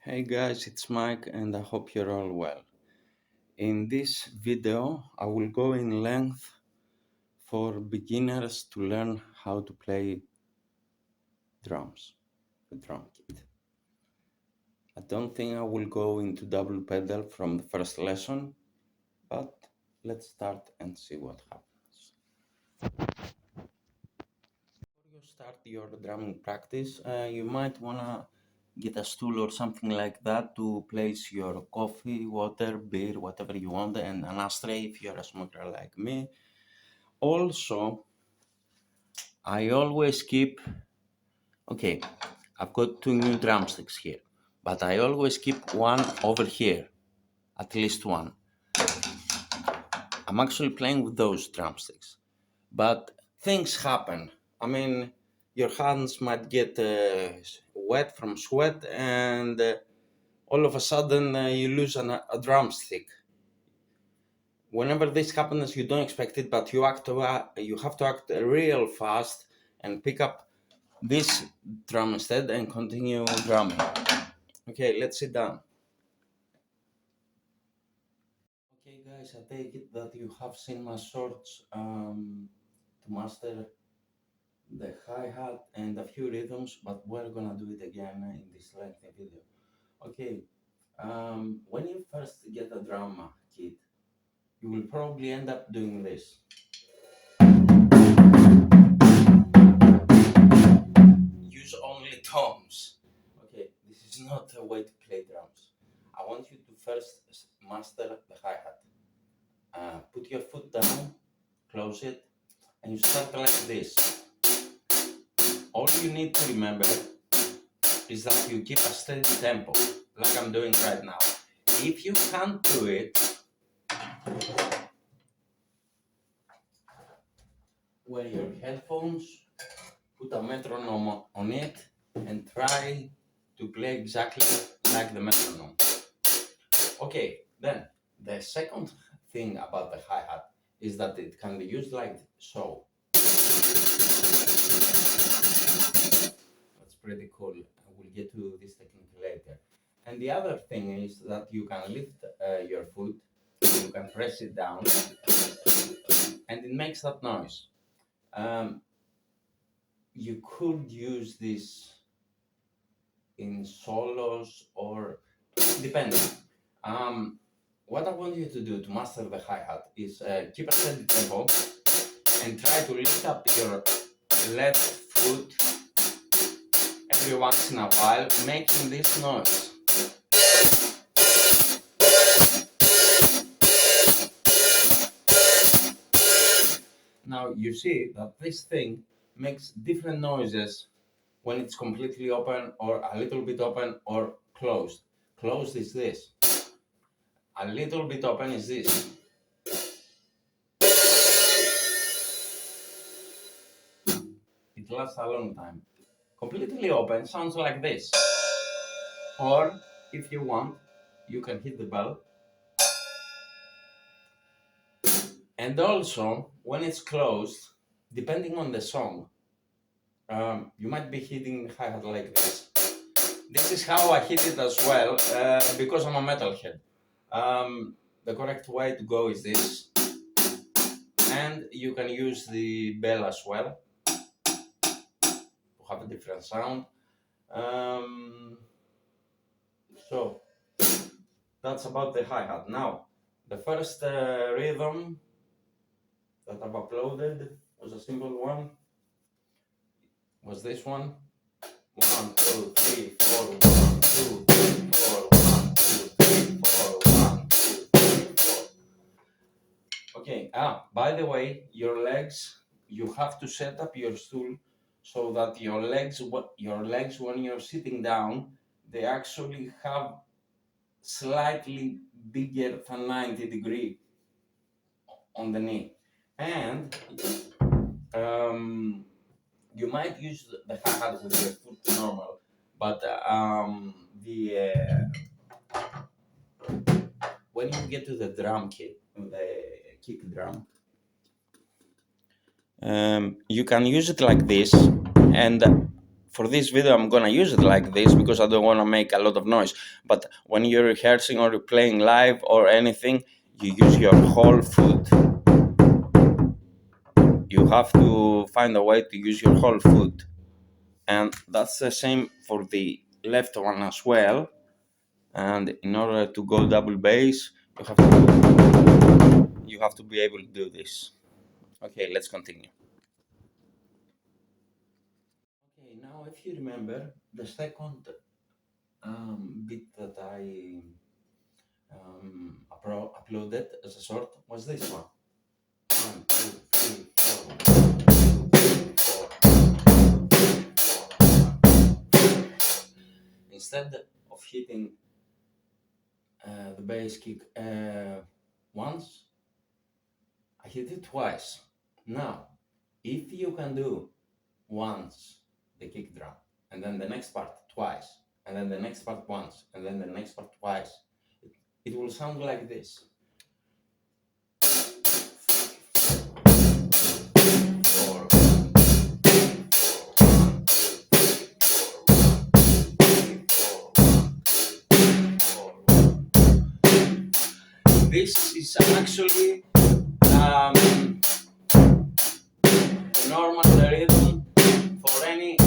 Hey guys, it's Mike and I hope you're all well. In this video, I will go in length for beginners to learn how to play drums, the drum kit. I don't think I will go into double pedal from the first lesson, but let's start and see what happens. Before you start your drumming practice, you might wanna get a stool or something like that to place your coffee, water, beer, whatever you want, and an ashtray if you're a smoker like me. Also, I always keep, okay, I've got two new drumsticks here, but I always keep one over here, at least one. I'm actually playing with those drumsticks, but things happen. I mean, your hands might get wet from sweat, and all of a sudden you lose a drumstick. Whenever this happens, you don't expect it, but you have to act real fast and pick up this drum instead and continue drumming. Okay, let's sit down. Okay guys, I take it that you have seen my shorts to master the hi-hat and a few rhythms, but we're gonna do it again in this lengthy video. Okay, when you first get a drum kit, you will probably end up doing this. Use only toms. Okay, this is not a way to play drums. I want you to first master the hi-hat. Put your foot down, close it, and you start like this. All you need to remember is that you keep a steady tempo, like I'm doing right now. If you can't do it, wear your headphones, put a metronome on it, and try to play exactly like the metronome. Okay, then the second thing about the hi-hat is that it can be used like so. That's pretty cool. We'll get to this technique later. And the other thing is that you can lift your foot, you can press it down, and it makes that noise. You could use this in solos or depending. What I want you to do to master the hi-hat is keep a steady tempo and try to lift up your left foot every once in a while, making this noise. Now you see that this thing makes different noises when it's completely open or a little bit open or closed. Closed is this. A little bit open is this. It lasts a long time. Completely open sounds like this. Or if you want, you can hit the bell. And also, when it's closed, depending on the song, you might be hitting the hi-hat like this. This is how I hit it as well, because I'm a metalhead. The correct way to go is this. And you can use the bell as well to have a different sound. So that's about the hi-hat. Now, the first rhythm that I've uploaded was a simple one. Was this one? 1, 2, 3, 4, 1, 2, 3, 4, 1, 2, 3, 4, 1, 2, 3, 4. Okay, by the way, your legs, you have to set up your stool so that your legs when you're sitting down, they actually have slightly bigger than 90 degree on the knee. And you might use the hi-hat with your foot normal, but when you get to the drum kit, the kick drum, you can use it like this, and for this video I'm gonna use it like this because I don't want to make a lot of noise. But when you're rehearsing or you're playing live or anything, you use your whole foot. You have to find a way to use your whole foot, and that's the same for the left one as well. And in order to go double bass, you have to be able to do this. Okay, let's continue. Okay, now if you remember, the second bit that I uploaded as a short was this one. 1, 2, 3, 4. 4. Instead of hitting the bass kick once, I hit it twice. Now, if you can do once the kick drum, and then the next part twice, and then the next part once, and then the next part twice, it will sound like this. This is actually normal rhythm for any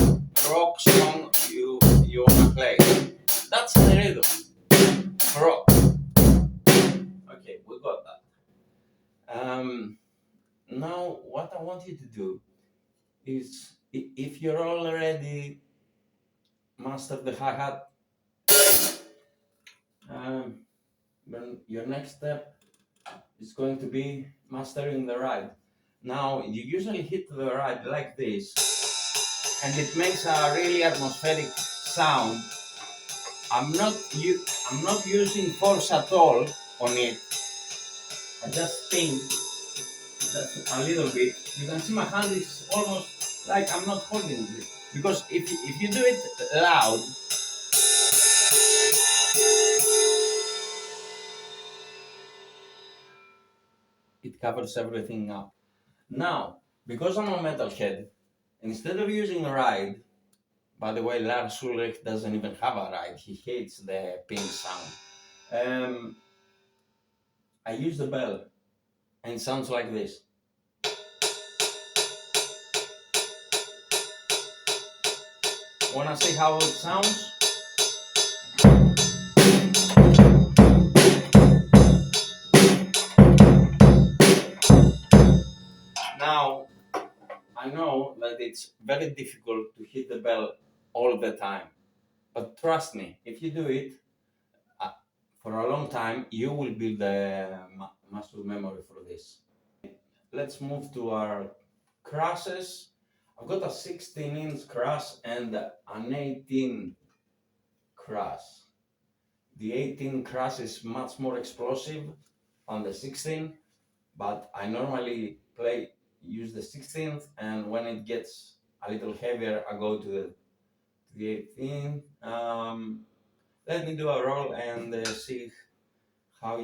rock song you wanna play. That's the rhythm for rock. Okay, we got that. Now what I want you to do is, if you're already mastered the hi-hat, then your next step is going to be mastering the ride. Now you usually hit the ride like this, and it makes a really atmospheric sound. I'm not using force at all on it. I just think just a little bit. You can see my hand is almost like I'm not holding it, because if you do it loud, it covers everything up. Now, because I'm a metalhead, instead of using a ride, by the way, Lars Ulrich doesn't even have a ride, he hates the pin sound. I use the bell, and it sounds like this. Wanna see how it sounds? Now, I know that it's very difficult to hit the bell all the time, but trust me, if you do it for a long time, you will build a muscle memory for this. Let's move to our crashes. I've got a 16-inch crash and an 18 crash. The 18 crash is much more explosive than the 16, but I normally use the 16th, and when it gets a little heavier, I go to the 18. Let me do a roll and see how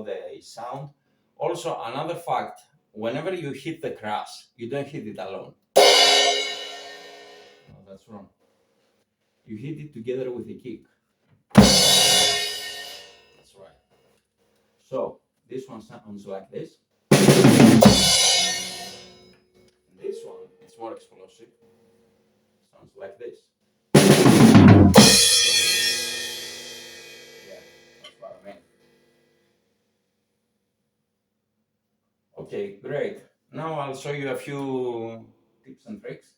they sound. Also, another fact: whenever you hit the crash, you don't hit it alone. No, that's wrong. You hit it together with the kick. That's right. So this one sounds like this. This one is more explosive. Sounds like this. Yeah, that's what I mean. Okay, great. Now I'll show you a few tips and tricks.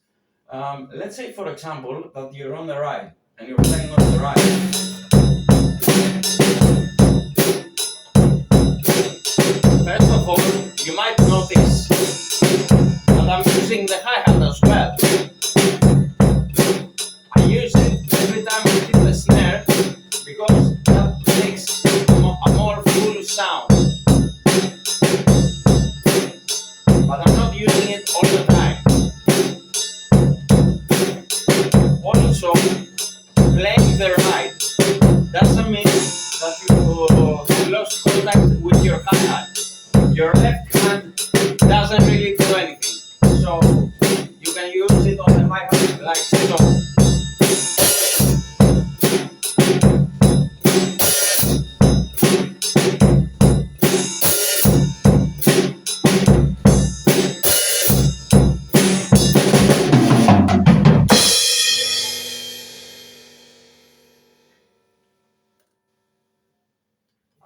Let's say, for example, that you're on the ride and you're playing on the ride. First of all, you might notice that I'm using the hi-hat as well. I use it every time I hit the snare because that makes a more full sound. But I'm not using it all the time. Also, playing the ride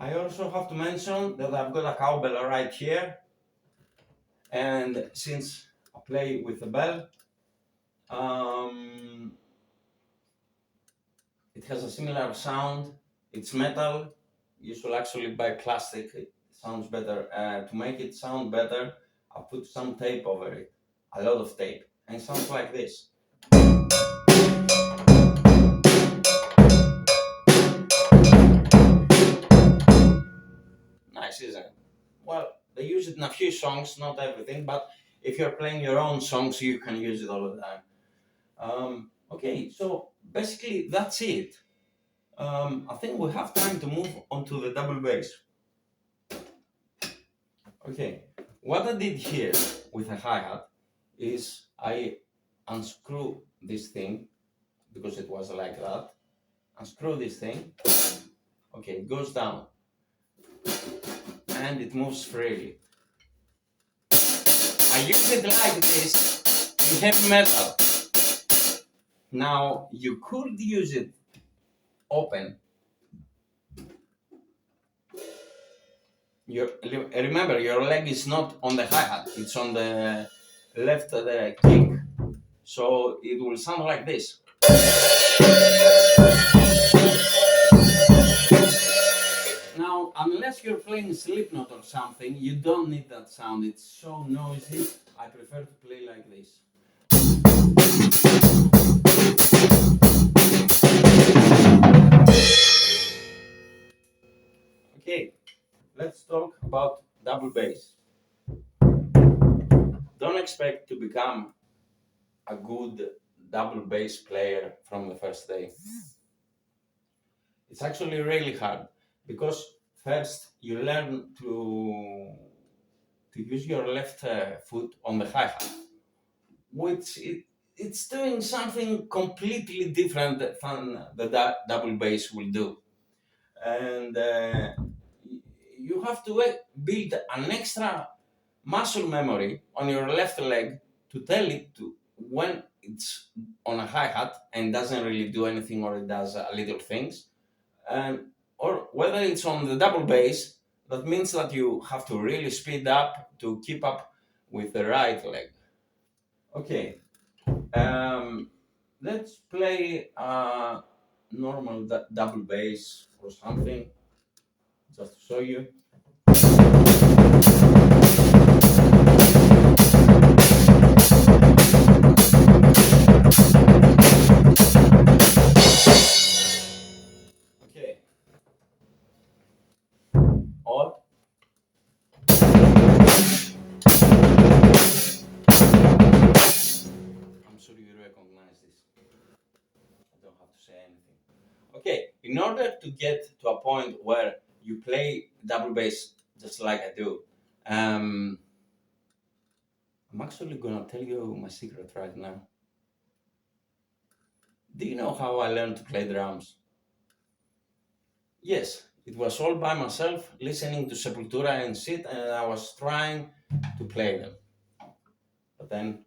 I also have to mention that I've got a cowbell right here, and since I play with the bell, it has a similar sound. It's metal. You should actually buy plastic. It sounds better. To make it sound better, I put some tape over it, a lot of tape, and it sounds like this. Nice, isn't it? Well, they use it in a few songs, not everything, but if you're playing your own songs, you can use it all the time. Okay, so basically that's it. I think we have time to move on to the double bass. Okay, what I did here with a hi-hat is I unscrew this thing, because it was like that. Unscrew this thing. Okay, it goes down and it moves freely. I use it like this in heavy metal. Now you could use it open. Remember, your leg is not on the hi-hat, it's on the left kick. So it will sound like this. Now, unless you're playing Slipknot or something, you don't need that sound. It's so noisy. I prefer to play like this. Okay, let's talk about double bass. Don't expect to become a good double bass player from the first day. It's actually really hard, because first you learn to use your left foot on the hi-hat, which it's doing something completely different than the double bass will do. And you have to build an extra muscle memory on your left leg to tell it to when it's on a hi-hat and doesn't really do anything, or it does little things, or whether it's on the double bass. That means that you have to really speed up to keep up with the right leg. Okay, let's play a normal double bass or something, just to show you. Okay. Or I'm sure you recognize this. I don't have to say anything. Okay, in order to get to a point where you play double bass just like I do, I'm actually gonna tell you my secret right now. Do you know how I learned to play drums? Yes, it was all by myself, listening to Sepultura and shit, and I was trying to play them. But then,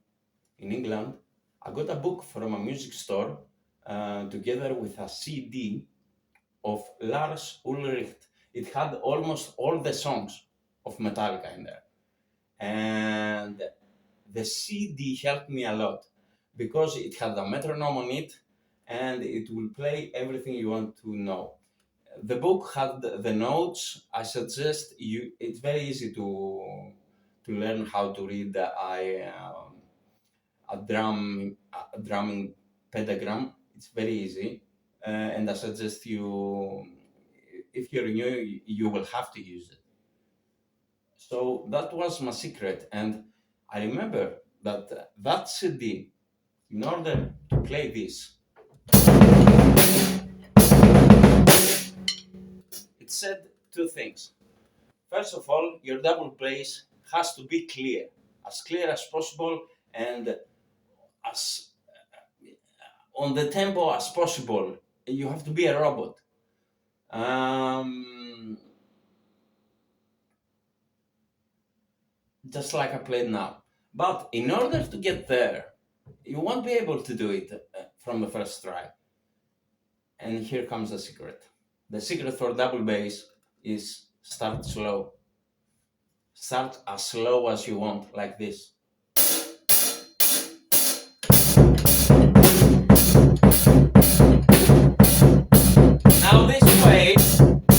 in England, I got a book from a music store together with a CD of Lars Ulrich. It had almost all the songs of Metallica in there. And the CD helped me a lot, because it had a metronome on it and it will play everything you want to know. The book had the notes. I suggest you. It's very easy to learn how to read a drumming pentagram. It's very easy, and I suggest you, if you're new, you will have to use it. So that was my secret, and I remember that that CD, in order to play this, it said two things. First of all, your double bass has to be clear as possible, and as on the tempo as possible. You have to be a robot. Just like I played now. But in order to get there, you won't be able to do it from the first try. And here comes the secret. The secret for double bass is start slow. Start as slow as you want, like this. Now this way,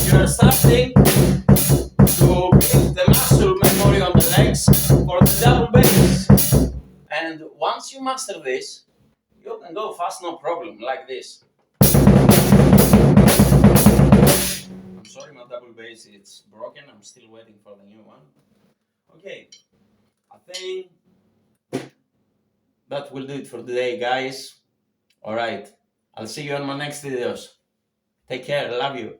you're starting to build the muscle memory on the legs for the double bass. And once you master this, you can go fast, no problem, like this. I'm sorry, my double bass, it's broken. I'm still waiting for the new one. Okay, I think that will do it for today, guys. Alright, I'll see you on my next videos. Take care, love you.